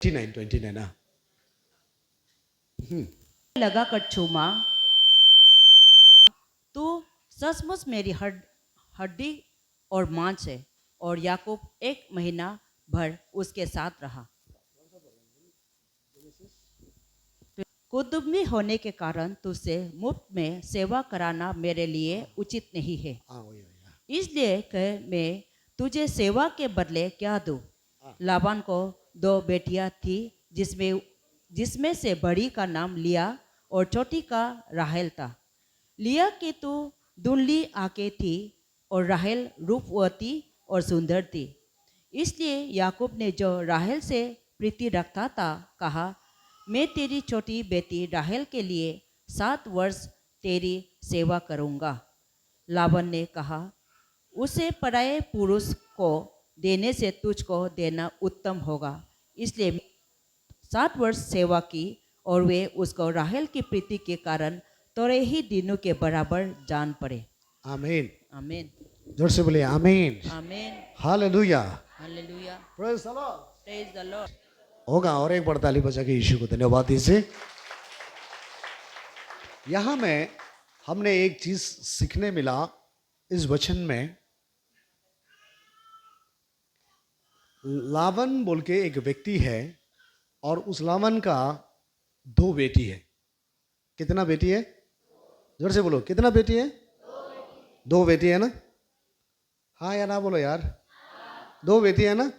29 ना लगाकर चूमा, तू सचमुच मेरी हड्डी और मांस है। और याकूब 1 महीना भर उसके साथ रहा। कुटुंबी होने के कारण तुझसे मुफ्त में सेवा कराना मेरे लिए उचित नहीं है। इसलिए कह, मैं तुझे सेवा के बदले क्या दूं? लाबान को 2 बेटियां थी, जिसमें से बड़ी का नाम लिया और छोटी का राहेल था। लिया की तो धुंधली आंखें थी और राहेल रूपवती और सुंदर थी। इसलिए याकूब ने जो राहेल से प्रीति रखता था, कहा, मैं तेरी छोटी बेटी राहेल के लिए 7 वर्ष तेरी सेवा करूँगा। लाबान ने कहा, उसे पराये पुरुष को देने से तुझको देना उत्तम होगा। इसलिए 7 वर्ष सेवा की और वे उसको राहेल की प्रीति के कारण थोड़े ही दिनों के बराबर जान पड़े। आमीन। आमीन। जोर से बोलिए आमीन। आमीन। Hallelujah. Hallelujah. Praise the Lord. Praise the Lord. होगा। और एक बार ताली बजा के यीशु को धन्यवाद दीजिए। यहां में हमने एक चीज सीखने मिला इस वचन में। लावन बोल के एक व्यक्ति है और उस लावन का 2 बेटी है। कितना बेटी है? जोर से बोलो, कितना बेटी है? 2 बेटी है ना? हाँ या ना बोलो यार। 2 बेटी है ना?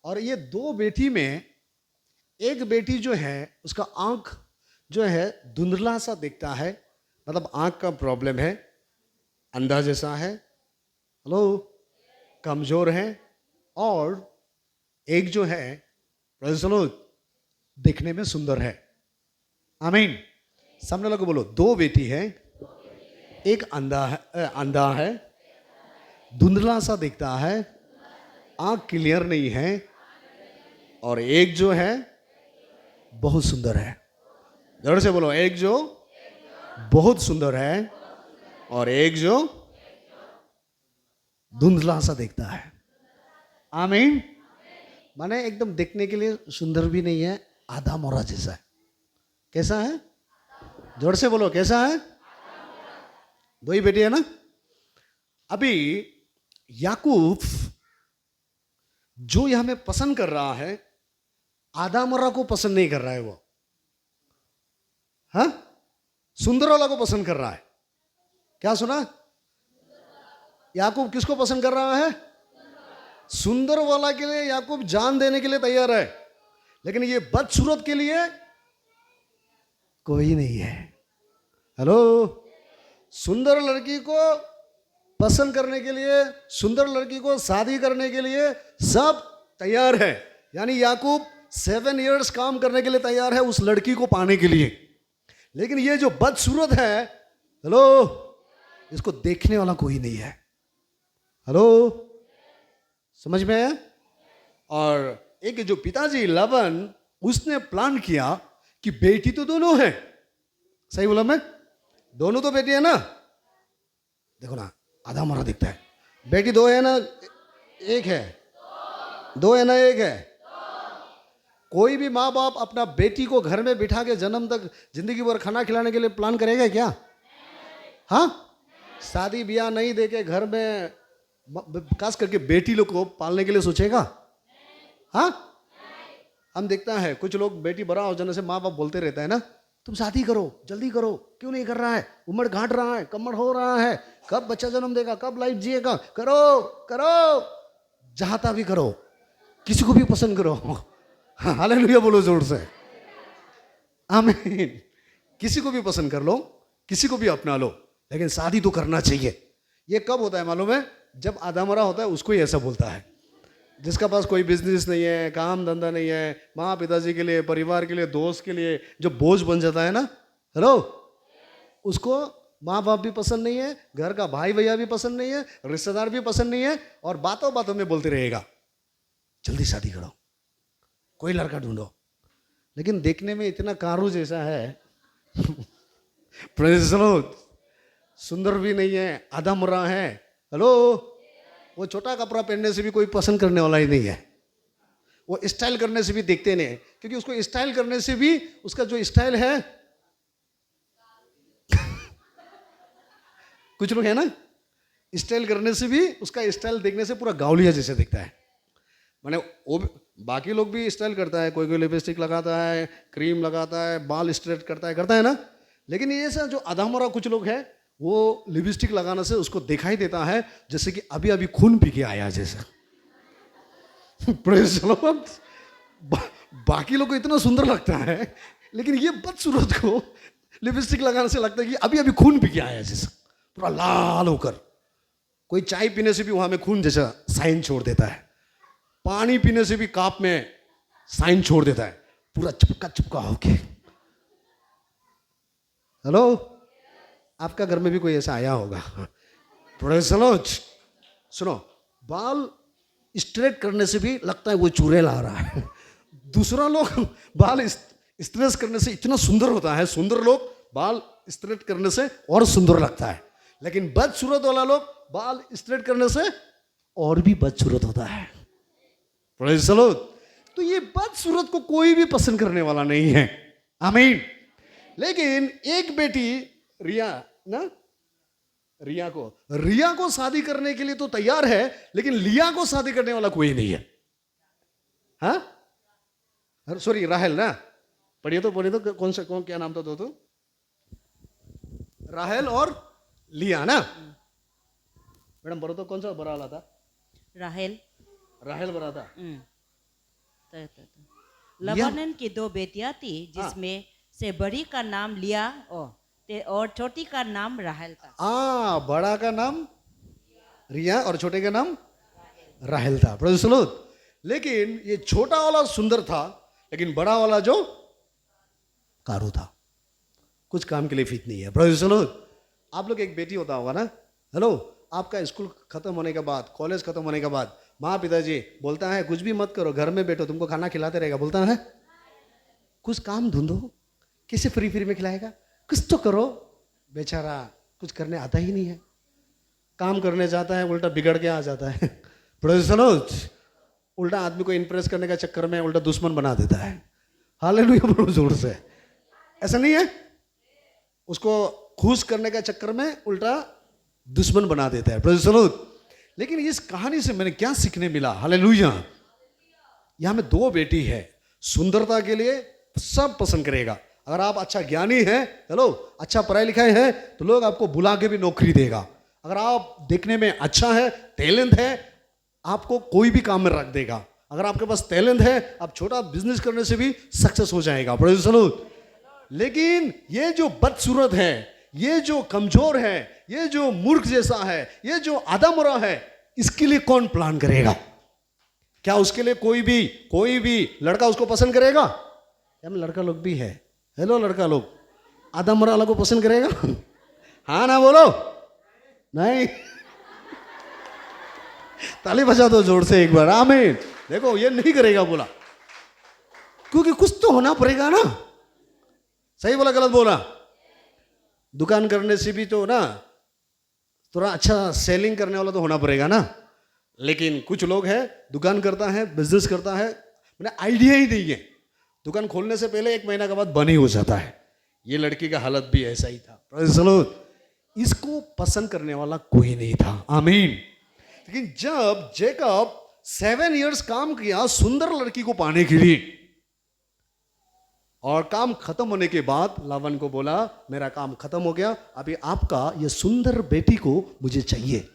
और ये 2 बेटी में एक बेटी जो है उसका आंख जो है धुंधला सा दिखता है, मतलब आंख का प्रॉब्लम है, अंधा जैसा है, हेलो, कमजोर है। और एक जो है दिखने में सुंदर है। आमीन। सामने लोग बोलो, 2 बेटी है, एक अंधा है, धुंधला सा दिखता है, आंख क्लियर नहीं है, और एक जो है बहुत सुंदर है। जोर से बोलो, एक जो बहुत सुंदर है और एक जो धुंधला सा दिखता है। आमीन। माने एकदम देखने के लिए सुंदर भी नहीं है, आधा मोरा जैसा है। कैसा है? जोर से बोलो, कैसा है? 2 ही बेटी है ना? अभी याकूब जो यहां में पसंद कर रहा है, आधा मोरा को पसंद नहीं कर रहा है वो। हाँ, सुंदर वाला को पसंद कर रहा है। क्या सुना? याकूब किसको पसंद कर रहा है? सुंदर वाला के लिए याकूब जान देने के लिए तैयार है, लेकिन ये बदसूरत के लिए कोई नहीं है। हेलो, सुंदर लड़की को पसंद करने के लिए, सुंदर लड़की को शादी करने के लिए सब तैयार है। यानी याकूब 7 इयर्स काम करने के लिए तैयार है उस लड़की को पाने के लिए। लेकिन ये जो बदसूरत है, हेलो, इसको देखने वाला कोई नहीं है। हेलो, समझ में है? और एक जो पिताजी लाबान, उसने प्लान किया कि बेटी तो दोनों है। सही बोला मैं? दोनों तो बेटी है ना? देखो ना, आधा मरा दिखता है। बेटी 2 है ना? 1 है? 2 है ना? 1 है? कोई भी माँ बाप अपना बेटी को घर में बिठा के जन्म तक जिंदगी भर खाना खिलाने के लिए प्लान करेगा क्या? हाँ, शादी ब्याह नहीं देके घर में खास करके बेटी लोग को पालने के लिए सोचेगा? हाँ, हम देखता है कुछ लोग बेटी बड़ा हो जाने से माँ बाप बोलते रहता है ना, तुम शादी करो, जल्दी करो, क्यों नहीं कर रहा है, उम्र घाट रहा है, कमर हो रहा है, कब बच्चा जन्म देगा, कब लाइफ जिएगा, करो करो, चाहता भी करो, किसी को भी पसंद करो। हालेलुया बोलो जोर से। आमीन। किसी को भी पसंद कर लो, किसी को भी अपना लो, लेकिन शादी तो करना चाहिए। ये कब होता है मालूम है? जब आधा मरा होता है उसको ही ऐसा बोलता है। जिसका पास कोई बिजनेस नहीं है, काम धंधा नहीं है, माँ पिताजी के लिए, परिवार के लिए, दोस्त के लिए जो बोझ बन जाता है ना, हेलो, उसको माँ बाप भी पसंद नहीं है, घर का भाई भैया भी पसंद नहीं है, रिश्तेदार भी पसंद नहीं है, और बातों बातों में बोलते रहेगा, जल्दी शादी करो, कोई लड़का ढूंढो। लेकिन देखने में इतना कारू जैसा है, प्रेज़ द लॉर्ड, सुंदर भी नहीं है, आधा मरा है। हेलो, वो छोटा कपड़ा पहनने से भी कोई पसंद करने वाला ही नहीं है। वो स्टाइल करने से भी देखते नहीं, क्योंकि उसको स्टाइल करने से भी उसका जो स्टाइल है कुछ लोग है ना, स्टाइल करने से भी उसका स्टाइल देखने से पूरा गावलिया जैसे दिखता है। माने वो बाकी लोग भी स्टाइल करता है, कोई कोई लिपस्टिक लगाता है, क्रीम लगाता है, बाल स्ट्रेट करता है ना, लेकिन ये सब जो अधमरा कुछ लोग हैं वो लिपस्टिक लगाने से उसको दिखाई देता है जैसे कि अभी अभी खून पी के आया जैसा। Praise the Lord. बाकी लोग को इतना सुंदर लगता है, लेकिन ये बदसूरत को लिपस्टिक लगाने से लगता है कि अभी अभी खून पी के आया जैसा, पूरा लाल होकर। कोई चाय पीने से भी वहां में खून जैसा साइन छोड़ देता है, पानी पीने से भी कप में साइन छोड़ देता है, पूरा चिपका चिपका होके। हेलो, आपका घर में भी कोई ऐसा आया होगा। Praise the Lord. सुनो, बाल स्ट्रेट करने से भी लगता है वो चूरे ला रहा है। दूसरा लोग बाल स्ट्रेट करने से इतना सुंदर होता है, सुंदर लोग बाल स्ट्रेट करने से और सुंदर लगता है, लेकिन बदसूरत वाला लोग बाल स्ट्रेट करने से और भी बदसूरत होता है। Praise the Lord. तो ये बदसूरत को कोई भी पसंद करने वाला नहीं है, आमीन। लेकिन एक बेटी रिया ना, रिया को शादी करने के लिए तो तैयार है, लेकिन लिया को शादी करने वाला कोई नहीं है। हाँ, सॉरी, राहेल ना, पढ़िए तो कौन क्या नाम था तो राहेल और लिया ना। मैडम बरो तो कौन सा बरा वाला था? राहेल बरा था। लबानन की 2 बेटियां थी, जिसमें से बड़ी का नाम लिया और छोटी का नाम राहेल था। बड़ा का नाम रिया और छोटे का नाम राहेल था। Praise the Lord. लेकिन ये छोटा वाला सुंदर था, लेकिन बड़ा वाला जो कारू था, कुछ काम के लिए फिट नहीं है। Praise the Lord. आप लोग एक बेटी होता होगा ना, हेलो, आपका स्कूल खत्म होने के बाद, कॉलेज खत्म होने के बाद माँ पिताजी बोलता है कुछ भी मत करो, घर में बैठो, तुमको खाना खिलाते रहेगा, बोलता है कुछ काम ढूंढो, किसे फ्री में खिलाएगा, कुछ तो करो। बेचारा कुछ करने आता ही नहीं है, काम करने जाता है उल्टा बिगड़ के आ जाता है। Praise the Lord. उल्टा आदमी को इंप्रेस करने का चक्कर में उल्टा दुश्मन बना देता है। हालेलुया बोलो जोर से। ऐसा नहीं है, उसको खुश करने का चक्कर में उल्टा दुश्मन बना देता है। Praise the Lord. लेकिन इस कहानी से मैंने क्या सीखने मिला? हालेलुया। यहां में 2 बेटी है, सुंदरता के लिए सब पसंद करेगा। अगर आप अच्छा ज्ञानी हैं, हेलो, अच्छा पढ़ाई लिखाई है, तो लोग आपको बुला के भी नौकरी देगा। अगर आप देखने में अच्छा है, टैलेंट है, आपको कोई भी काम में रख देगा। अगर आपके पास टैलेंट है, आप छोटा बिजनेस करने से भी सक्सेस हो जाएगा। Praise the Lord. लेकिन ये जो बदसूरत है, ये जो कमजोर है, ये जो मूर्ख जैसा है, ये जो आदमरा है, इसके लिए कौन प्लान करेगा? क्या उसके लिए कोई भी लड़का उसको पसंद करेगा? हम लड़का लोग भी है, हेलो, लड़का लोग आदमरा वाला को पसंद करेगा? हाँ ना बोलो, नहीं। ताली बजा दो जोर से एक बार, आमीन। देखो, ये नहीं करेगा बोला, क्योंकि कुछ तो होना पड़ेगा ना। सही बोला गलत बोला? दुकान करने से भी तो ना थोड़ा अच्छा सेलिंग करने वाला तो होना पड़ेगा ना। लेकिन कुछ लोग हैं, दुकान करता है, बिजनेस करता है, मैंने आइडिया ही नहीं है, दुकान खोलने से पहले 1 महीना के बाद बंद ही हो जाता है। ये लड़की का हालत भी ऐसा ही था। Praise the Lord. इसको पसंद करने वाला कोई नहीं था, आमीन। लेकिन जब जेकब 7 इयर्स काम किया सुंदर लड़की को पाने के लिए, और काम खत्म होने के बाद लावन को बोला मेरा काम खत्म हो गया, अभी आपका ये सुंदर बेटी को मुझे चाहिए।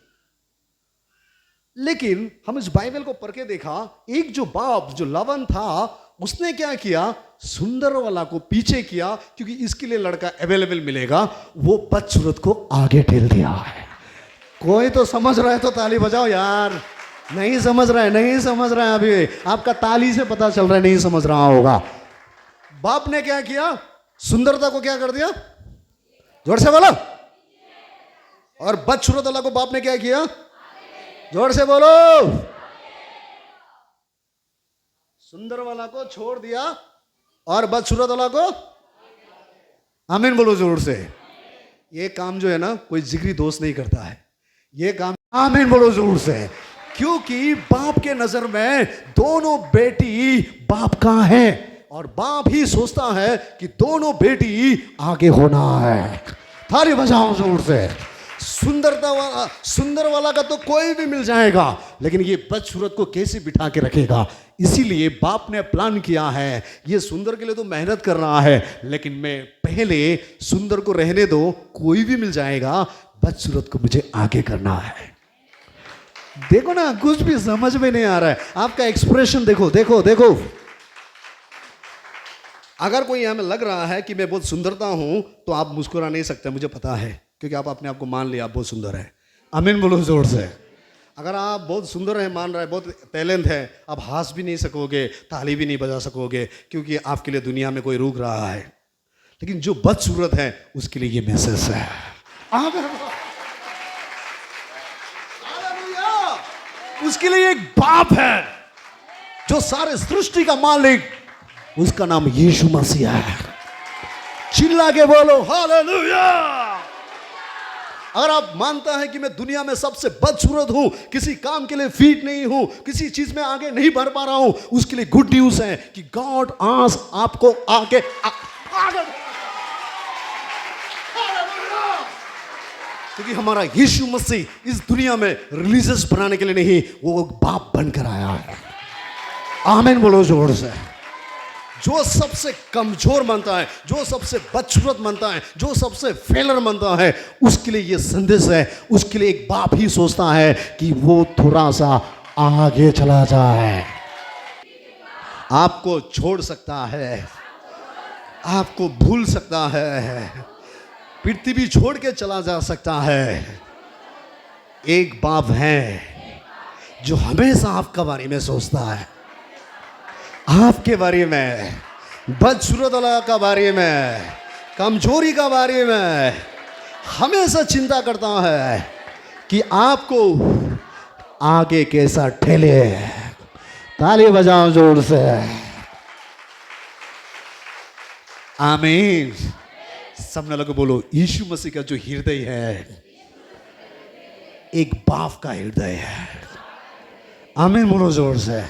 लेकिन हम इस बाइबल को पढ़ के देखा, एक जो बाप जो लावन था, उसने क्या किया? सुंदर वाला को पीछे किया, क्योंकि इसके लिए लड़का अवेलेबल मिलेगा, वो बदसूरत को आगे ठेल दिया है। कोई तो समझ रहा है तो ताली बजाओ यार। नहीं समझ रहा है, अभी आपका ताली से पता चल रहा है नहीं समझ रहा होगा। बाप ने क्या किया? सुंदरता को क्या कर दिया? जोर से बोलो। और बदसूरत वाला को बाप ने क्या किया? जोर से बोलो। सुंदर वाला को छोड़ दिया और बदसूरत वाला को, आमीन बोलो जोर से। ये काम जो है ना, कोई जिगरी दोस्त नहीं करता है ये काम, आमीन बोलो जोर से। क्योंकि बाप के नजर में दोनों बेटी बाप का है और बाप ही सोचता है कि दोनों बेटी आगे होना है। थाली बजाओ जोर से। सुंदर वाला का तो कोई भी मिल जाएगा, लेकिन ये बदसूरत को कैसे बिठा के रखेगा। इसीलिए बाप ने प्लान किया है, ये सुंदर के लिए तो मेहनत कर रहा है, लेकिन मैं पहले सुंदर को रहने दो, कोई भी मिल जाएगा, बदसूरत को मुझे आगे करना है। देखो ना, कुछ भी समझ में नहीं आ रहा है। आपका एक्सप्रेशन देखो देखो देखो। अगर कोई हमें लग रहा है कि मैं बहुत सुंदरता हूं तो आप मुस्कुरा नहीं सकते, मुझे पता है, क्योंकि आप अपने आप को मान लिया आप बहुत सुंदर है। आमीन बोलो जोर से। अगर आप बहुत सुंदर है, मान रहा है, बहुत टैलेंट है, आप हंस भी नहीं सकोगे, ताली भी नहीं बजा सकोगे, क्योंकि आपके लिए दुनिया में कोई रोक रहा है। लेकिन जो बदसूरत है उसके लिए ये मैसेज है। उसके लिए एक बाप है जो सारे सृष्टि का मालिक, उसका नाम यीशु मसीह है। चिल्ला के बोलो हालेलुया। अगर आप मानता है कि मैं दुनिया में सबसे बदसूरत हूं, किसी काम के लिए फिट नहीं हूं, किसी चीज में आगे नहीं बढ़ पा रहा हूं, उसके लिए गुड न्यूज है कि गॉड आज आपको आगे क्योंकि हमारा यीशु मसीह इस दुनिया में रिलीजियस बनाने के लिए नहीं, वो बाप बनकर आया है। आमीन बोलो जोर से। जो सबसे कमजोर बनता है, जो सबसे बदसूरत बनता है, जो सबसे फेलर बनता है, उसके लिए ये संदेश है। उसके लिए एक बाप ही सोचता है कि वो थोड़ा सा आगे चला जाए। आपको छोड़ सकता है, आपको भूल सकता है, पृथ्वी छोड़ के चला जा सकता है। एक बाप है जो हमेशा आपका बारे में सोचता है, आपके बारे में, बदसूरत वाला का बारे में, कमजोरी का बारे में हमेशा चिंता करता है कि आपको आगे कैसा ठेले। ताली बजाओ जोर से। आमीन। सबने लोग बोलो, यीशु मसीह का जो हृदय है एक बाप का हृदय है। आमीन बोलो जोर से।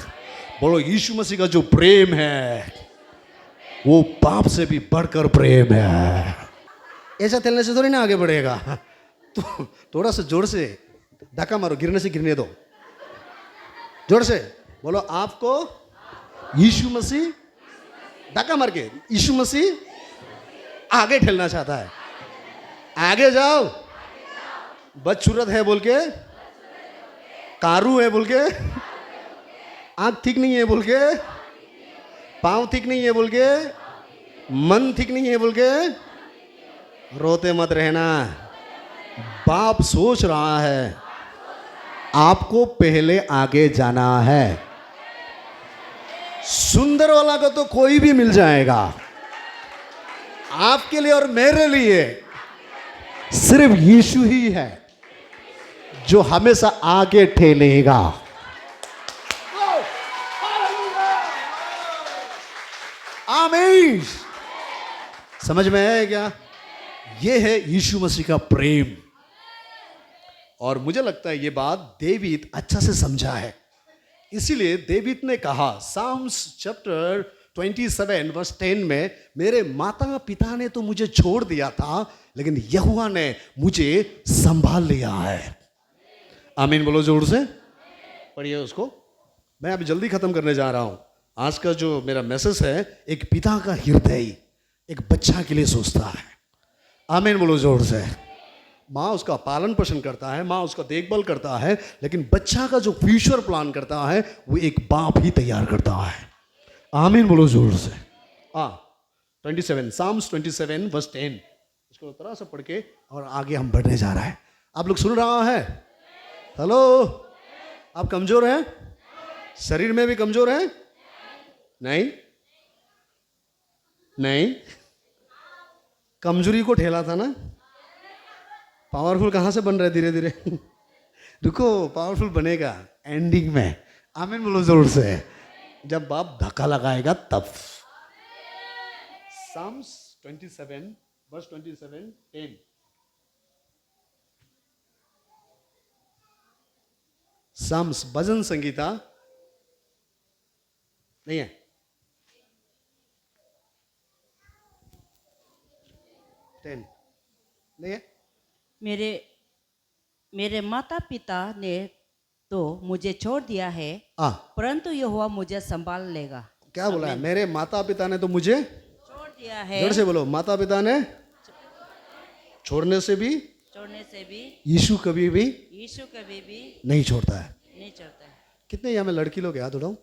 बोलो, यीशु मसीह का जो प्रेम है वो बाप से भी बढ़कर प्रेम है। ऐसा चलने से थोड़ी ना आगे बढ़ेगा। तो थोड़ा सा जोर से धक्का मारो, गिरने से गिरने दो। जोर से बोलो, आपको यीशु मसीह, धक्का मार के, यीशु मसीह आगे ठेलना चाहता है। आगे जाओ। बदसूरत है बोल के, कारू है बोल के, आंख ठीक नहीं है बोल के, पांव ठीक नहीं है बोल के, मन ठीक नहीं है बोल के रोते मत रहना। बाप सोच रहा है आपको पहले आगे जाना है। सुंदर वाला को तो कोई भी मिल जाएगा, आपके लिए और मेरे लिए सिर्फ यीशु ही है जो हमेशा आगे ठेलेगा। आमीन। समझ में आया क्या? ये है यीशु मसीह का प्रेम। और मुझे लगता है ये बात डेविड अच्छा से समझा है, इसीलिए डेविड ने कहा साम्स चैप्टर 27 वर्स 10 में, मेरे माता पिता ने तो मुझे छोड़ दिया था, लेकिन यहोवा ने मुझे संभाल लिया है। आमीन बोलो जोर से। पढ़िए उसको। मैं अभी जल्दी खत्म करने जा रहा हूं। आज का जो मेरा मैसेज है, एक पिता का हृदय एक बच्चा के लिए सोचता है। आमीन बोलो जोर से। माँ उसका पालन पोषण करता है, माँ उसका देखभाल करता है, लेकिन बच्चा का जो फ्यूचर प्लान करता है वो एक बाप ही तैयार करता है। आमीन बोलो जोर से। 27 साम्स 27 वर्स 10, इसको तरह से पढ़ के और आगे हम बढ़ने जा रहा है। आप लोग सुन रहा है? हेलो, आप कमजोर हैं? शरीर में भी कमजोर हैं? नहीं नहीं, कमजोरी को ठेला था ना। पावरफुल कहां से बन रहा है? धीरे धीरे रुको, पावरफुल बनेगा एंडिंग में। आमीन बोलो जोर से। जब बाप धक्का लगाएगा तब। Psalms 27 verse 27 10। साम्स भजन संगीता नहीं है, 10 नहीं है। मेरे मेरे माता पिता ने तो मुझे छोड़ दिया है, परंतु यहोवा मुझे संभाल लेगा। क्या बोला है? मेरे माता पिता ने तो मुझे छोड़ दिया है, जोर से बोलो, माता पिता ने छोड़ने से भी यीशु कभी भी नहीं छोड़ता है। नहीं छोड़ता है। कितने यहाँ में लड़की लोग हाथ उठाओ,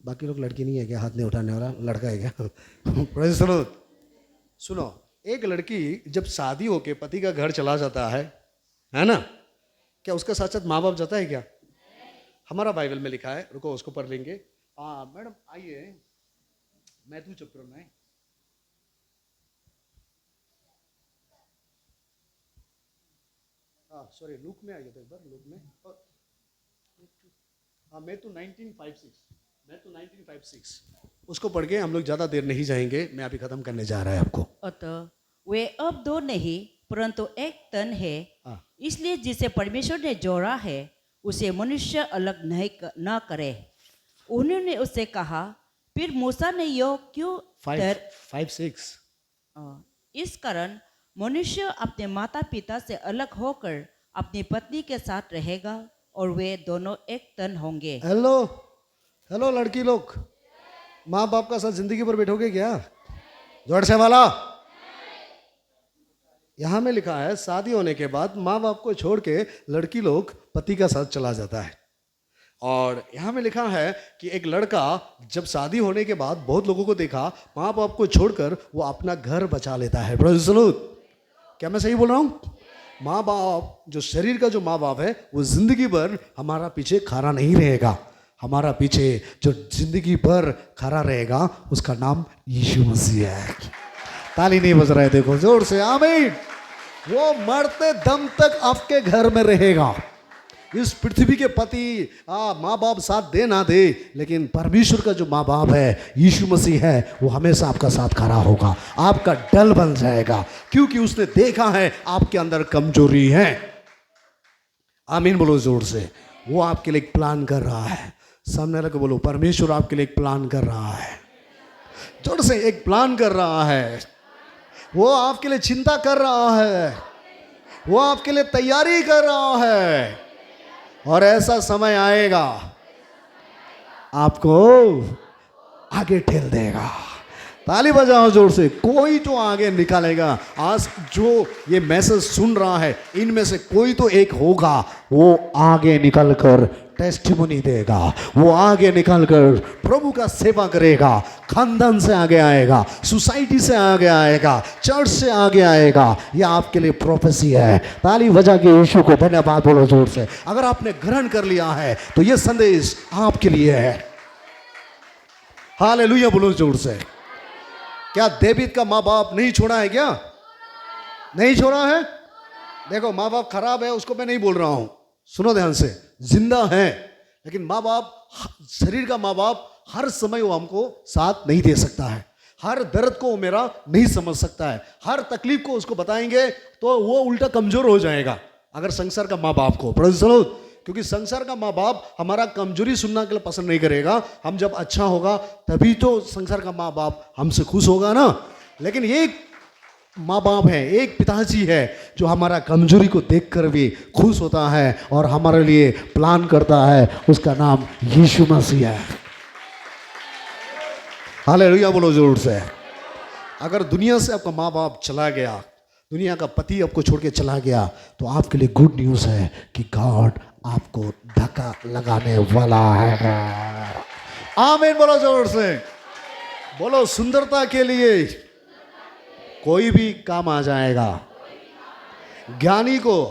बाकी लोग लड़की नहीं है क्या? हाथ नहीं उठाने वाला लड़का है क्या? Praise the Lord। सुनो, एक लड़की जब शादी होके पति का घर चला जाता है ना, क्या उसका साथ साथ माँ बाप जाता है क्या? हमारा बाइबल में लिखा है, रुको उसको पढ़ लेंगे। मैडम आइए, मैथ्यू चैप्टर में, सॉरी लूक में आइए तो एक बार, लूक में, मैथ्यू 19:5-6 उसको पढ़ के हम लोग ज़्यादा देर नहीं जाएंगे, मैं अभी ख़त्म करने जा रहा है आपको। अतः वे अब दो नहीं परंतु एक तन है, इसलिए जिसे परमेश्वर ने जोड़ा है उसे मनुष्य अलग न करे। उन्होंने उससे कहा, फिर मूसा ने यो क्यों 5:6 इस कारण मनुष्य अपने माता पिता से अलग होकर अपनी पत्नी के साथ रहेगा और वे दोनों एक तन होंगे। हेलो लड़की लोग, माँ बाप का साथ जिंदगी भर बैठोगे क्या? जोर से वाला। यहाँ में लिखा है शादी होने के बाद माँ बाप को छोड़ के लड़की लोग पति का साथ चला जाता है। और यहाँ में लिखा है कि एक लड़का जब शादी होने के बाद बहुत लोगों को देखा माँ बाप को छोड़कर वो अपना घर बचा लेता है। Praise the Lord। क्या मैं सही बोल रहा हूँ? माँ बाप, जो शरीर का जो माँ बाप है वो जिंदगी भर हमारा पीछे खड़ा नहीं रहेगा। हमारा पीछे जो जिंदगी भर खड़ा रहेगा उसका नाम यीशु मसीह है। ताली नहीं बज रहा है, देखो जोर से आमीन। वो मरते दम तक आपके घर में रहेगा। इस पृथ्वी के पति माँ बाप साथ दे ना दे, लेकिन परमेश्वर का जो माँ बाप है यीशु मसीह है, वो हमेशा आपका साथ खड़ा होगा, आपका डल बन जाएगा, क्योंकि उसने देखा है आपके अंदर कमजोरी है। आमीन बोलो जोर से। वो आपके लिए एक प्लान कर रहा है। सामने वाले को बोलो, परमेश्वर आपके लिए एक प्लान कर रहा है। जोर से, एक प्लान कर रहा है। वो आपके लिए चिंता कर रहा है, वो आपके लिए तैयारी कर रहा है। और ऐसा समय आएगा आपको आगे ठेल देगा। ताली बजाओ जोर से। कोई जो आगे निकालेगा, आज जो ये मैसेज सुन रहा है इनमें से कोई तो एक होगा, वो आगे निकलकर टेस्टिमोनी देगा, वो आगे निकलकर प्रभु का सेवा करेगा, खानदान से आगे आएगा, सोसाइटी से आगे आएगा, चर्च से आगे आएगा। यह आपके लिए प्रोफेसी है। ताली बजा के यीशु को धन्यवाद बोलो जोर से। अगर आपने ग्रहण कर लिया है तो यह संदेश आपके लिए है। हालेलुया बोलो जोर से। क्या डेविड का माँ बाप नहीं छोड़ा है? क्या नहीं छोड़ा है? देखो, माँ बाप खराब है उसको मैं नहीं बोल रहा हूं, सुनो ध्यान से। जिंदा है, लेकिन माँ बाप, शरीर का माँ बाप हर समय वो हमको साथ नहीं दे सकता है। हर दर्द को वो मेरा नहीं समझ सकता है। हर तकलीफ को उसको बताएंगे तो वो उल्टा कमजोर हो जाएगा। अगर संसार का माँ बाप को, क्योंकि संसार का माँ बाप हमारा कमजोरी सुनने के लिए पसंद नहीं करेगा। हम जब अच्छा होगा तभी तो संसार का माँ बाप हमसे खुश होगा ना। लेकिन एक माँ बाप है, एक पिताजी है जो हमारा कमजोरी को देखकर भी खुश होता है और हमारे लिए प्लान करता है। उसका नाम यीशु मसीह है। हालेलुया बोलो जोर से। अगर दुनिया से आपका माँ बाप चला गया, दुनिया का पति आपको छोड़ के चला गया, तो आपके लिए गुड न्यूज़ है कि गॉड आपको धक्का लगाने वाला है। आमीन बोलो जोर से। बोलो, सुंदरता के लिए कोई भी काम आ जाएगा। ज्ञानी को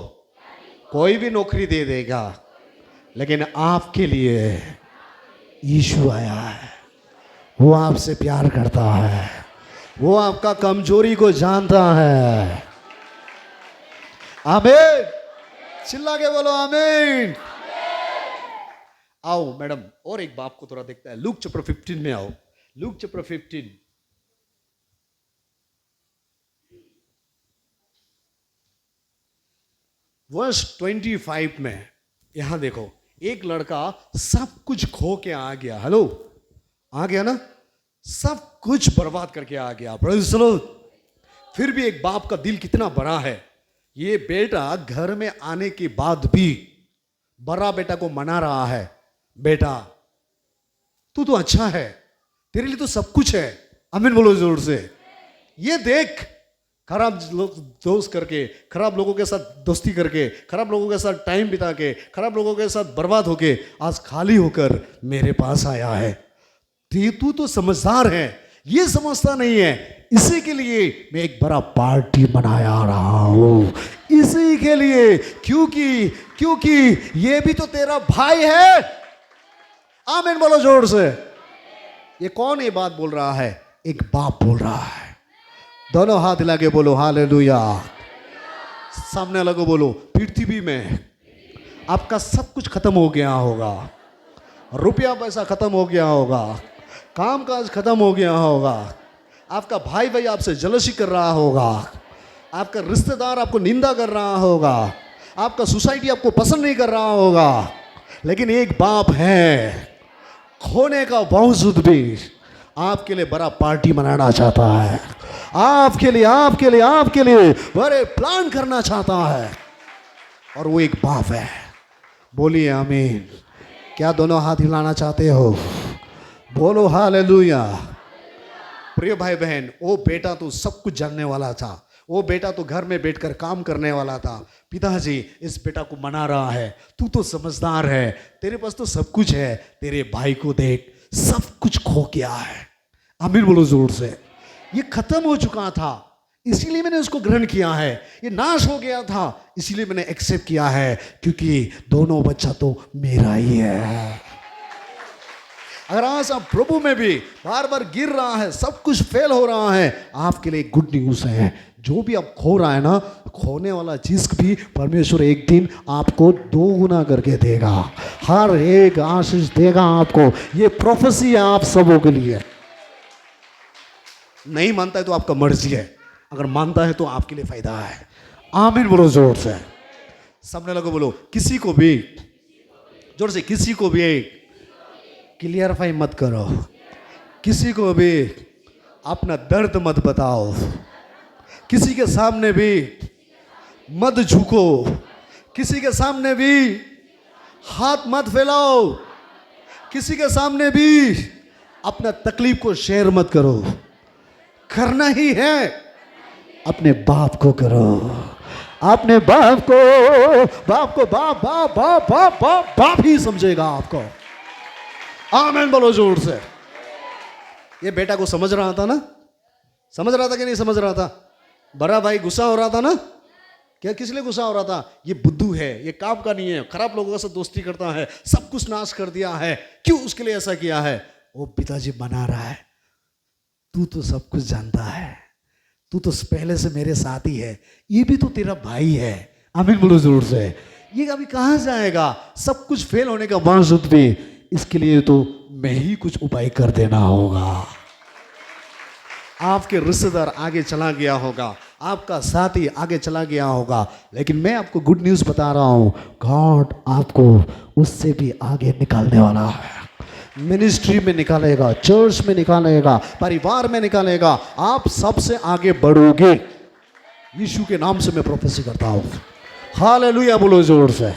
कोई भी नौकरी दे देगा, लेकिन आपके लिए यीशु आया है। वो आपसे प्यार करता है, वो आपका कमजोरी को जानता है। आमीन, चिल्ला के बोलो आमीन। आओ मैडम, और एक बाप को थोड़ा देखता है। लूक चैप्टर 15 में आओ। Luke chapter 15। वर्स 25 में यहां देखो, एक लड़का सब कुछ खो के आ गया। हेलो, आ गया ना, सब कुछ बर्बाद करके आ गया। Praise the Lord. फिर भी एक बाप का दिल कितना बड़ा है। ये बेटा घर में आने के बाद भी बड़ा बेटा को मना रहा है, बेटा तू तो अच्छा है, तेरे लिए तो सब कुछ है। आमीन बोलो जोर से। ये देख, खराब दोस्त करके, खराब लोगों के साथ दोस्ती करके, खराब लोगों के साथ टाइम बिता के, खराब लोगों के साथ बर्बाद होके आज खाली होकर मेरे पास आया है। तू तो समझदार है, ये समझता नहीं है। इसी के लिए मैं एक बड़ा पार्टी मनाया रहा हूं, इसी के लिए, क्योंकि ये भी तो तेरा भाई है। आमीन बोलो जोर से। ये कौन ये बात बोल रहा है? एक बाप बोल रहा है। दोनों हाथ हिला के बोलो हालेलुया। सामने लगो बोलो, पृथ्वी में आपका सब कुछ खत्म हो गया होगा, रुपया पैसा खत्म हो गया होगा, काम काज खत्म हो गया होगा, आपका भाई आपसे जलसी कर रहा होगा, आपका रिश्तेदार आपको निंदा कर रहा होगा, आपका सोसाइटी आपको पसंद नहीं कर रहा होगा, लेकिन एक बाप है, खोने का बावजूद भी आपके लिए बड़ा पार्टी मनाना चाहता है, आपके लिए बड़े प्लान करना चाहता है, और वो एक बाप है। बोलिए आमीन। क्या दोनों हाथ हिलाना चाहते हो? बोलो हालेलुया। प्रिय भाई बहन, वो बेटा तो सब कुछ जानने वाला था, वो बेटा तो घर में बैठकर काम करने वाला था। पिताजी इस बेटा को मना रहा है, तू तो समझदार है, तेरे पास तो सब कुछ है, तेरे भाई को देख, सब कुछ खो गया है। आमीन बोलो जोर से। ये खत्म हो चुका था, इसीलिए मैंने उसको ग्रहण किया है। ये नाश हो गया था, इसीलिए मैंने एक्सेप्ट किया है, क्योंकि दोनों बच्चा तो मेरा ही है। अगर आज आप प्रभु में भी बार बार गिर रहा है, सब कुछ फेल हो रहा है, आपके लिए गुड न्यूज़ है। जो भी आप खो रहा है ना, खोने वाला चीज भी परमेश्वर एक दिन आपको 2 गुना करके देगा, हर एक आशीष देगा आपको। ये प्रोफेसी है आप सबों के लिए। नहीं मानता है तो आपका मर्जी है, अगर मानता है तो आपके लिए फायदा है। आमीन बोलो जोर से। सबने लोगों बोलो, किसी को भी, जोर से, किसी को भी क्लियरफाई मत करो, किसी को भी अपना दर्द मत बताओ, किसी के सामने भी मत झुको, किसी के सामने भी हाथ मत फैलाओ, किसी के सामने भी अपना तकलीफ को शेयर मत करो। करना ही है, अपने बाप को करो, अपने बाप को बाप बाप बाप बाप बाप ही समझेगा आपको। आमीन बोलो जोर से। ये बेटा को समझ रहा था ना? समझ रहा था कि नहीं समझ रहा था? बड़ा भाई गुस्सा हो रहा था ना? क्या किस लिए गुस्सा हो रहा था? ये बुद्धू है, ये काम का नहीं है, खराब लोगों से दोस्ती करता है, सब कुछ नाश कर दिया है, क्यों उसके लिए ऐसा किया है? वो पिताजी मना रहा है, तू तो सब कुछ जानता है, तू तो पहले से मेरे साथ ही है, ये भी तो तेरा भाई है। आमीन बोलो जोर से। ये अभी कहाँ जाएगा? सब कुछ फेल होने का बावजूद भी, इसके लिए तो मैं ही कुछ उपाय कर देना होगा। आपके रिश्तेदार आगे चला गया होगा, आपका साथी आगे चला गया होगा, लेकिन मैं आपको गुड न्यूज़ बता रहा हूँ, गॉड आपको उससे भी आगे निकालने वाला है। मिनिस्ट्री में निकालेगा, चर्च में निकालेगा, परिवार में निकालेगा, आप सबसे आगे बढ़ोगे। यीशु के नाम से मैं प्रोफेसी करता हूँ। हालेलुया बोलो जोर से।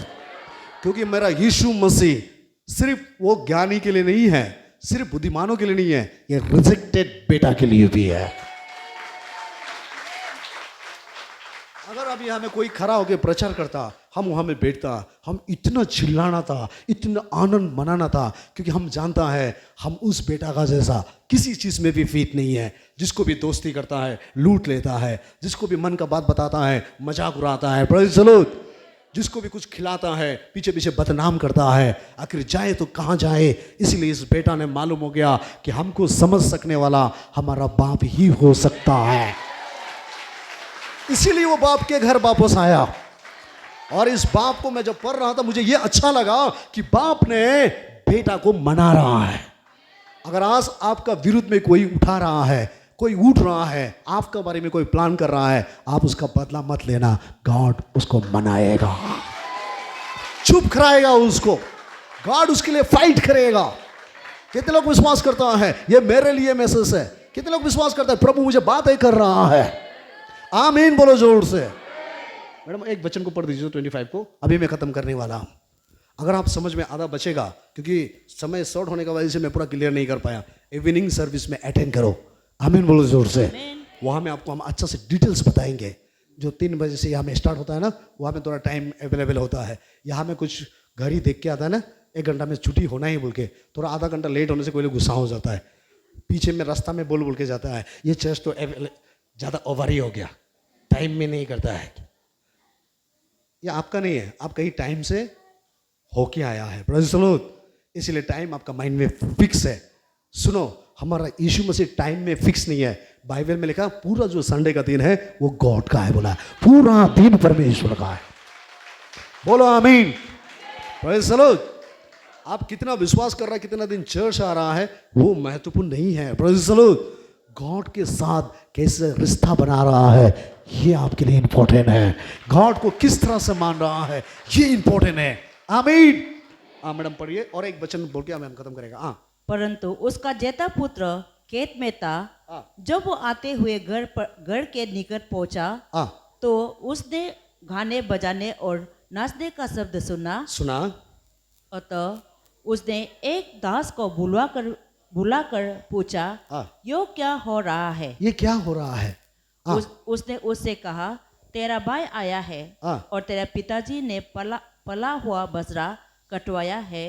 क्योंकि मेरा यीशु मसीह सिर्फ वो ज्ञानी के लिए नहीं है, सिर्फ बुद्धिमानों के लिए नहीं है, ये रिजेक्टेड बेटा के लिए भी है। अगर अभी हमें कोई खड़ा होकर प्रचार करता, हम वहां में बैठता, हम इतना चिल्लाना था, इतना आनंद मनाना था, क्योंकि हम जानता है हम उस बेटा का जैसा किसी चीज में भी फीट नहीं है, जिसको भी दोस्ती करता है, लूट लेता है, जिसको भी मन का बात बताता है, मजाक उड़ाता है, प्रेज़ द लॉर्ड, जिसको भी कुछ खिलाता है, पीछे पीछे बदनाम करता है, आखिर जाए तो कहाँ जाए। इसलिए इस बेटा ने मालूम हो गया कि हमको समझ सकने वाला हमारा बाप ही हो सकता है। इसीलिए वो बाप के घर वापस आया। और इस बाप को मैं जब पढ़ रहा था, मुझे ये अच्छा लगा कि बाप ने बेटा को मना रहा है। अगर आज आपका विरुद्ध में कोई उठा रहा है, कोई उठ रहा है, आपका बारे में कोई प्लान कर रहा है, आप उसका बदला मत लेना, गॉड उसको मनाएगा, चुप कराएगा उसको, गॉड उसके लिए फाइट करेगा। कितने लोग विश्वास करता है ये मेरे लिए मैसेज है? कितने लोग विश्वास करता है प्रभु मुझे बातें कर रहा है? आमीन बोलो जोर से। मैडम एक वचन को पढ़ दीजिए 25 को, अभी मैं खत्म करने वाला हूं। अगर आप समझ में आधा बचेगा, क्योंकि समय शॉर्ट होने की वजह से मैं पूरा क्लियर नहीं कर पाया। इवनिंग सर्विस में अटेंड करो, आमीन बोलो जोर से। वहाँ में आपको हम अच्छा से डिटेल्स बताएंगे। जो 3 बजे से यहाँ में स्टार्ट होता है ना, वहाँ में थोड़ा टाइम अवेलेबल होता है। यहाँ में कुछ घर ही देख के आता है ना, 1 घंटा में छुट्टी होना ही बोल के, थोड़ा आधा घंटा लेट होने से कोई लोग गुस्सा हो जाता है, पीछे में रास्ता में बोल के जाता है ये चर्च तो ज़्यादा ओवर ही हो गया, टाइम में नहीं करता है। ये आपका नहीं है, आप कहीं टाइम से होके आया है, प्रेज़ द लॉर्ड। इसलिए टाइम आपका माइंड में फिक्स है। सुनो, हमारा यीशु मसीह टाइम में फिक्स नहीं है। बाइबल में लिखा पूरा जो संडे का दिन है वो गॉड का है, बोला पूरा दिन परमेश्वर का है। बोलो आमीन, प्रेज़ द लॉर्ड। आप कितना विश्वास कर रहा है, कितना दिन चर्च आ रहा है, वो महत्वपूर्ण नहीं है, प्रेज़ द लॉर्ड। गॉड के साथ कैसे रिश्ता बना रहा है ये आपके लिए इंपॉर्टेंट है। गॉड को किस तरह से मान रहा है ये इंपॉर्टेंट है। आमीन। हाँ मैडम पढ़िए, और एक वचन बोल के हम खत्म करेगा। हाँ, परंतु उसका जेठा पुत्र खेत में था। जब वो आते हुए घर के निकट पहुंचा तो उसने गाने बजाने और नाचने का शब्द सुना। अतः उसने एक दास को बुलाकर पूछा, यो क्या हो रहा है? ये क्या हो रहा है? उसने उससे कहा, तेरा भाई आया है और तेरे पिताजी ने पला हुआ बसरा कटवाया है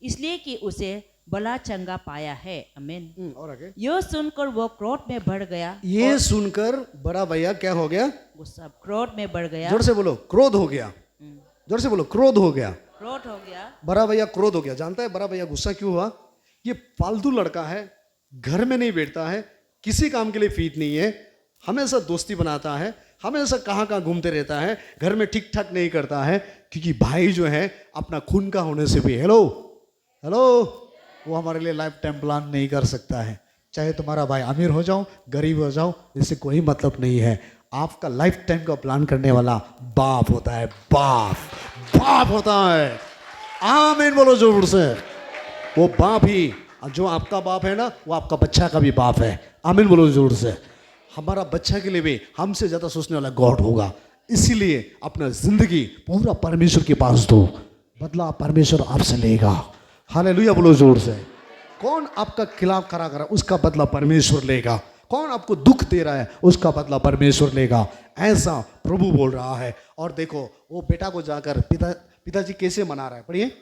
इसलिए कि उसे भला चंगा पाया है। आमीन। और आगे? यो सुनकर वो क्रोध में बढ़ गया। ये सुनकर बड़ा भैया क्या हो गया? गुस्सा, क्रोध में बढ़ गया। जोर से बोलो, क्रोध हो गया। जोर से बोलो, क्रोध हो गया। क्रोध हो गया। बड़ा भैया क्रोध हो गया। जानता है बड़ा भैया गुस्सा क्यों हुआ? ये फालतू लड़का है, घर में नहीं बैठता है, किसी काम के लिए फिट नहीं है, हमेशा दोस्ती बनाता है, हमेशा कहाँ घूमते रहता है, घर में ठीक ठाक नहीं करता है। क्योंकि भाई जो है अपना खून का होने से भी हेलो वो हमारे लिए लाइफ टाइम प्लान नहीं कर सकता है। चाहे तुम्हारा भाई अमीर हो जाओ गरीब हो जाओ, इससे कोई मतलब नहीं है। आपका लाइफ टाइम का प्लान करने वाला बाप होता है, बाप होता है। आमीन बोलो जोर से। वो बाप ही जो आपका बाप है ना, वो आपका बच्चा का भी बाप है। आमीन बोलो जोर से। हमारा बच्चा के लिए भी हमसे ज़्यादा सोचने वाला गॉड होगा। इसीलिए अपना जिंदगी पूरा परमेश्वर के पास दो, बदला परमेश्वर आपसे लेगा। हालेलुया बोलो जोर से। कौन आपका खिलाफ खड़ा कर रहा है उसका बदला परमेश्वर लेगा। कौन आपको दुख दे रहा है उसका बदला परमेश्वर लेगा। ऐसा प्रभु बोल रहा है। और देखो वो बेटा को जाकर पिताजी कैसे मना रहा है, पढ़िए।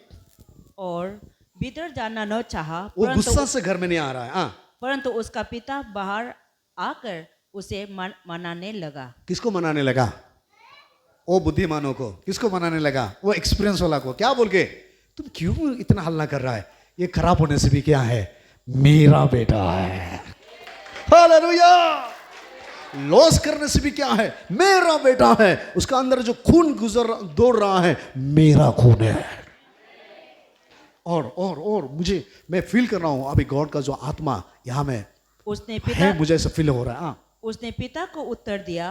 और भीतर जाना न चाहा, वो गुस्सा से घर में नहीं आ रहा है। परंतु उसका पिता बाहर आकर उसे मनाने लगा। किसको मनाने लगा? वो बुद्धिमानों को। किसको मनाने लगा? वो एक्सपीरियंस वाला को। क्या बोल के, तुम क्यों इतना हल्ला कर रहा है? ये खराब होने से भी क्या है? मेरा बेटा है। हालेलुया। लॉस करने से भी क्या है? मेरा बेटा है। उसका अंदर जो खून दौड़ रहा है मेरा खून है। और मैं फील कर रहा हूं अभी गॉड का जो आत्मा यहाँ में मुझे ऐसा फील हो रहा है। उसने पिता को उत्तर दिया,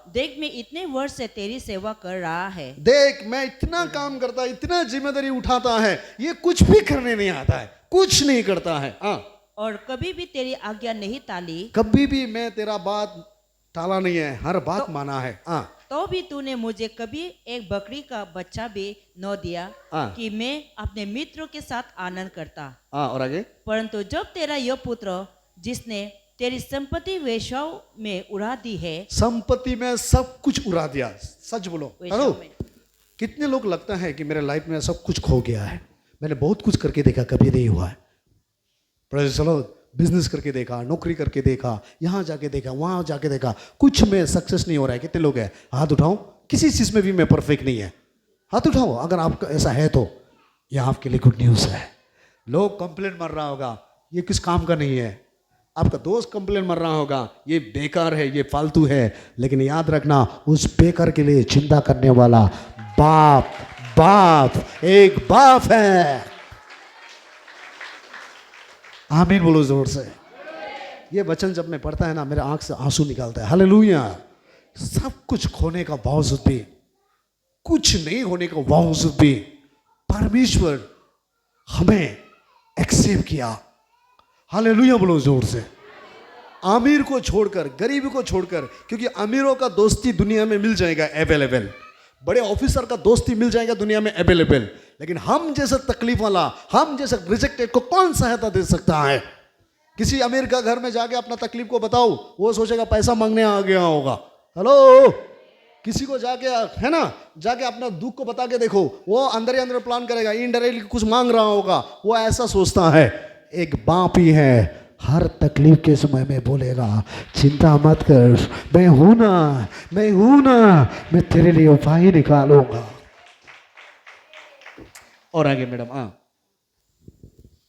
देख मैं इतने वर्ष से तेरी सेवा कर रहा है। देख मैं इतना काम करता है, इतना जिम्मेदारी उठाता है, ये कुछ भी करने नहीं आता है, कुछ नहीं करता है। और कभी भी तेरी आज्ञा नहीं टाली। कभी भी मैं तेरा बात टाला नहीं है, हर बात माना है। तो भी तूने मुझे कभी एक बकरी का बच्चा भी न दिया कि मैं अपने मित्रों के साथ आनंद करता। और आगे? परंतु जब तेरा यह पुत्र जिसने तेरी संपत्ति वेश्याओं में उड़ा दी है। संपत्ति में सब कुछ उड़ा दिया। सच बोलो। हेलो, कितने लोग लगता है कि मेरे लाइफ में सब कुछ खो गया है, मैंने बहुत कुछ करके देखा कभी नहीं हुआ है। Praise the Lord. बिजनेस करके देखा, नौकरी करके देखा, यहाँ जाके देखा, वहाँ जाके देखा, कुछ में सक्सेस नहीं हो रहा है। कितने लोग हैं? हाथ उठाओ। किसी चीज़ में भी मैं परफेक्ट नहीं है, हाथ उठाओ अगर आपका ऐसा है तो। यह आपके लिए गुड न्यूज़ है। लोग कंप्लेंट मर रहा होगा ये किस काम का नहीं है, आपका दोस्त कंप्लेंट मर रहा होगा ये बेकार है, ये फालतू है, लेकिन याद रखना उस बेकार के लिए चिंता करने वाला बाप एक बाप है। आमीन बोलो जोर से। ये वचन जब मैं पढ़ता है ना, मेरे आंख से आंसू निकलता है। हालेलुया। सब कुछ खोने का बावजूद भी, कुछ नहीं होने का बावजूद भी परमेश्वर हमें एक्सेप्ट किया। हालेलुया बोलो जोर से। अमीर को छोड़कर, गरीब को छोड़कर, क्योंकि अमीरों का दोस्ती दुनिया में मिल जाएगा अवेलेबल, बड़े ऑफिसर का दोस्ती मिल जाएगा दुनिया में अवेलेबल, लेकिन हम जैसा तकलीफ वाला, हम जैसा रिजेक्टेड को कौन सहायता दे सकता है? किसी अमीर का घर में जाके अपना तकलीफ को बताओ, वो सोचेगा पैसा मांगने आ गया होगा। हेलो, किसी को जाके, है ना, जाके अपना दुख को बता के देखो, वो अंदर ही अंदर प्लान करेगा, इनडायरेक्टली कुछ मांग रहा होगा, वो ऐसा सोचता है। एक बाप ही है, हर तकलीफ के समय में बोलेगा चिंता मत कर, मैं हूं ना, मैं हूं ना, मैं तेरे लिए उपाय निकालूंगा। और आगे मैडम। हाँ,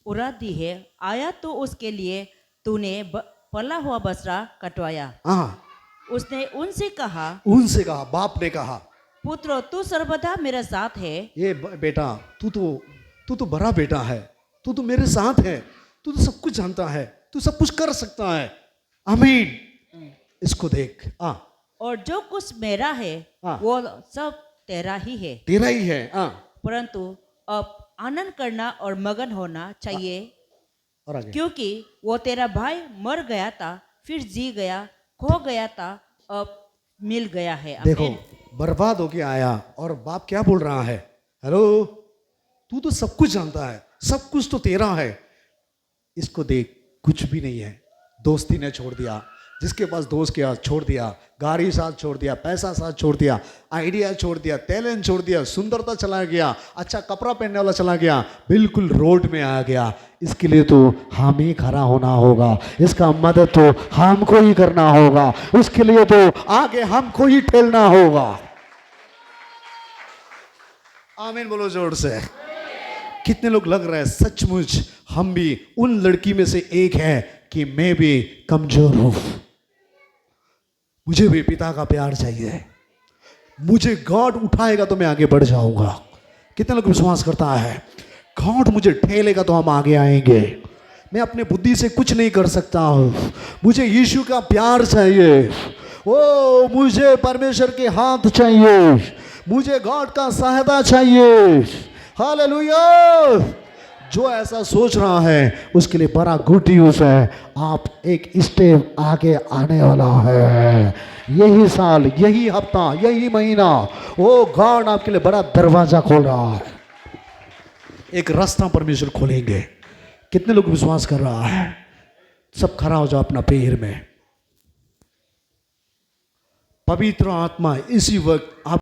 उड़ा दी है, आया तो उसके लिए तूने पला हुआ बसरा कटवाया। हाँ, उसने उनसे कहा, बाप ने कहा, पुत्र तू सर्वदा मेरे साथ है। ये बेटा, तू तो बड़ा बेटा है, तू तो मेरे साथ है, तू तो सब कुछ जानता है, तू सब कुछ कर सकता है। आमीन। इसको देख। और जो कुछ मेरा है हाँ। वो सब तेरा ही है, तेरा ही है। परंतु अब आनंद करना और मगन होना चाहिए, और आगे। क्योंकि वो तेरा भाई मर गया था, फिर जी गया, खो गया था, अब मिल गया है। देखो, आमीन। बर्बाद होके आया और बाप क्या बोल रहा है? हेलो, तू तो सब कुछ जानता है, सब कुछ तो तेरा है। इसको देख, कुछ भी नहीं है। दोस्ती ने छोड़ दिया, जिसके पास दोस्त किया छोड़ दिया, गाड़ी साथ छोड़ दिया, पैसा साथ छोड़ दिया, आइडिया छोड़ दिया, टैलेंट छोड़ दिया, सुंदरता चला गया, अच्छा कपड़ा पहनने वाला चला गया, बिल्कुल रोड में आ गया। इसके लिए तो हम ही खड़ा होना होगा, इसका मदद तो हमको ही करना होगा, उसके लिए तो आगे हमको ही ठेलना होगा। आमीन बोलो जोर से। कितने लोग लग रहे हैं सचमुच हम भी उन लड़की में से एक है कि मैं भी कमजोर हूं, मुझे भी पिता का प्यार चाहिए, मुझे गॉड उठाएगा तो मैं आगे बढ़ जाऊंगा। कितने लोग विश्वास करता है गॉड मुझे ठेलेगा तो हम आगे आएंगे? मैं अपने बुद्धि से कुछ नहीं कर सकता हूं, मुझे यीशु का प्यार चाहिए, ओ मुझे परमेश्वर के हाथ चाहिए, मुझे गॉड का सहायता चाहिए। हालेलुया। जो ऐसा सोच रहा है उसके लिए बड़ा गुड न्यूज़ है, आप एक स्टेप आगे आने वाला है। यही साल, यही हफ्ता, यही महीना, ओ गॉड आपके लिए बड़ा दरवाजा खोल रहा है, एक रास्ता परमेश्वर खोलेंगे। कितने लोग विश्वास कर रहा है? सब खड़ा हो जाओ अपना पैर में। पवित्र आत्मा इसी वक्त आप